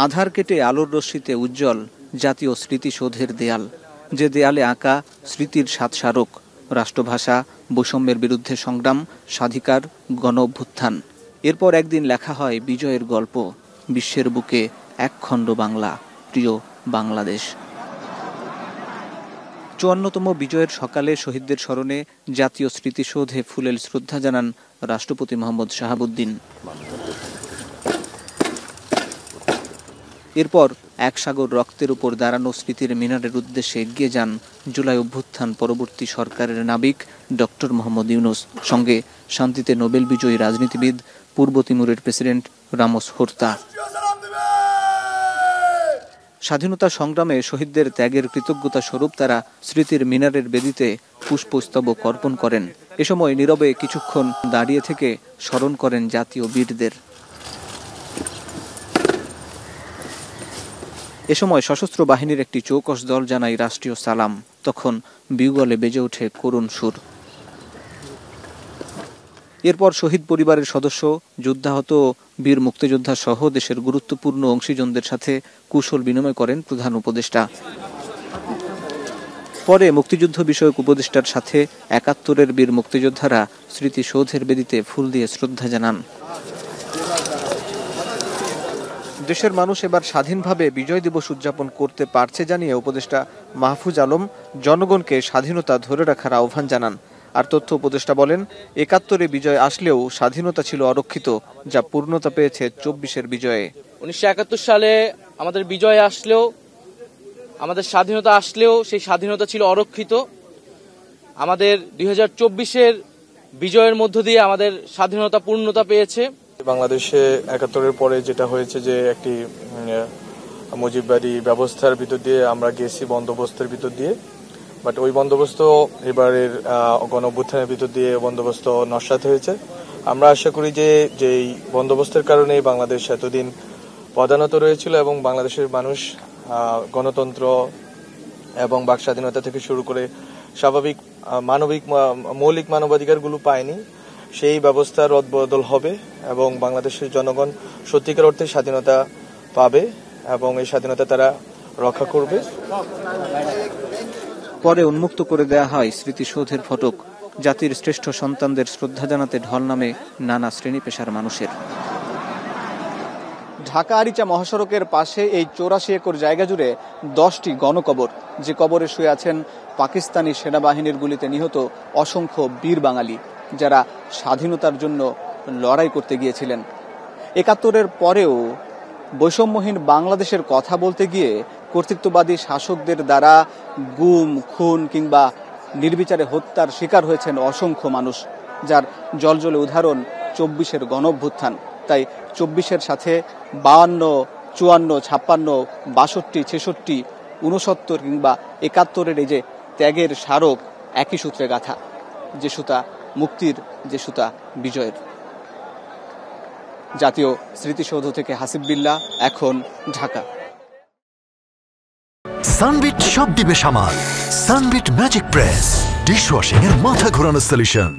আধার কেটে আলোর রশ্মিতে উজ্জ্বল জাতীয় স্মৃতিসৌধের দেয়াল, যে দেয়ালে আঁকা স্মৃতির ৭ স্মারক, রাষ্ট্রভাষা, বৈষম্যের বিরুদ্ধে সংগ্রাম, স্বাধিকার, গণ অভ্যুত্থান। এরপর একদিন লেখা হয় বিজয়ের গল্প, বিশ্বের বুকে একখণ্ড বাংলা, প্রিয় বাংলাদেশ। ৫৪তম বিজয়ের সকালে শহীদদের স্মরণে জাতীয় স্মৃতিসৌধে ফুলেল শ্রদ্ধা জানান রাষ্ট্রপতি মোহাম্মদ শাহাবুদ্দিন। এরপর এক সাগর রক্তের উপর দাঁড়ানো স্মৃতির মিনারের উদ্দেশ্যে এগিয়ে যান জুলাই অভ্যুত্থান পরবর্তী সরকারের নাবিক ডক্টর মোহাম্মদ ইউনূস, সঙ্গে শান্তিতে নোবেল বিজয়ী রাজনীতিবিদ পূর্ব তিমুরের প্রেসিডেন্ট রামোস হোর্তা। স্বাধীনতা সংগ্রামে শহীদদের ত্যাগের কৃতজ্ঞতা স্বরূপ তারা স্মৃতির মিনারের বেদিতে পুষ্পস্তবক অর্পণ করেন। এ সময় নীরবে কিছুক্ষণ দাঁড়িয়ে থেকে স্মরণ করেন জাতীয় বীরদের। এ সময় সশস্ত্র বাহিনীর একটি চৌকস দল জানায় রাষ্ট্রীয় সালাম। তখন বিউগলে বেজে ওঠে করুণ সুর। এরপর শহীদ পরিবারের সদস্য, যুদ্ধাহত বীর মুক্তিযোদ্ধা সহ দেশের গুরুত্বপূর্ণ অংশীজনদের সাথে কুশল বিনিময় করেন প্রধান উপদেষ্টা। পরে মুক্তিযুদ্ধ বিষয়ক উপদেষ্টার সাথে ৭১-এর বীর মুক্তিযোদ্ধারা স্মৃতিসৌধের বেদিতে ফুল দিয়ে শ্রদ্ধা জানান। দেশের মানুষ এবার স্বাধীনভাবে বিজয় দিবস উদযাপন করতে পারছে জানিয়ে উপদেষ্টা মাহফুজ আলম জনগণকে স্বাধীনতা ধরে রাখার আহ্বান জানান। আর তথ্য উপদেষ্টা বলেন, ৭১-এ বিজয় আসলেও স্বাধীনতা ছিল অরক্ষিত, যা পূর্ণতা পেয়েছে ২৪-এর বিজয়ে। ১৯৭১ সালে আমাদের বিজয় আসলেও, আমাদের স্বাধীনতা আসলেও সেই স্বাধীনতা ছিল অরক্ষিত। আমাদের ২০২৪-এর বিজয়ের মধ্য দিয়ে আমাদের স্বাধীনতা পূর্ণতা পেয়েছে। বাংলাদেশে ৭১-এর পরে যেটা হয়েছে যে একটি মুজিববাদী ব্যবস্থার ভিতর দিয়ে আমরা গেছি, বন্দোবস্তের ভিতর দিয়ে, বাট ওই বন্দোবস্ত এবারের গণঅভ্যুত্থানের ভিতর দিয়ে বন্দোবস্ত নস্যাৎ হয়েছে। আমরা আশা করি যে যেই বন্দোবস্তের কারণে বাংলাদেশ এতদিন পদানত রয়েছিল এবং বাংলাদেশের মানুষ গণতন্ত্র এবং বাক স্বাধীনতা থেকে শুরু করে স্বাভাবিক মৌলিক মানবাধিকারগুলো পায়নি, সেই ব্যবস্থার রদবদল হবে এবং বাংলাদেশের জনগণ সত্যিকার অর্থে স্বাধীনতা পাবে এবং এই স্বাধীনতা তারা রক্ষা করবে। পরে উন্মুক্ত করে দেয়া হয় স্মৃতিসৌধের ফটক। জাতির শ্রেষ্ঠ সন্তানদের শ্রদ্ধা জানাতে ঢল নামে নানা শ্রেণী পেশার মানুষের। ঢাকা আরিচা মহাসড়কের পাশে এই ৮৪ একর জায়গা জুড়ে ১০টি গণকবর, যে কবরে শুয়ে আছেন পাকিস্তানি সেনাবাহিনীর গুলিতে নিহত অসংখ্য বীর বাঙালি, যারা স্বাধীনতার জন্য লড়াই করতে গিয়েছিলেন। ৭১-এর পরেও বৈষম্যহীন বাংলাদেশের কথা বলতে গিয়ে কর্তৃত্ববাদী শাসকদের দ্বারা গুম, খুন কিংবা নির্বিচারে হত্যার শিকার হয়েছেন অসংখ্য মানুষ, যার জ্বলজ্বলে উদাহরণ ২৪-এর গণঅভ্যুত্থান। তাই ২৪-এর সাথে ৫২, ৫৪, ৫৬, ৬২, ৬৬, ৬৯ কিংবা ৭১-এর এই যে ত্যাগের স্মারক একই সূত্রে গাঁথা, যে সুতা মুক্তির, যে সুতা বিজয়ের। জাতীয় স্মৃতিসৌধ থেকে হাসিব বিল্লাহ, এখন, ঢাকা। সানবিট সব দিবে সামাল। সানবিট ম্যাজিক প্রেস ডিশওয়াশিং এর মাথা ঘোরানো সলিউশন।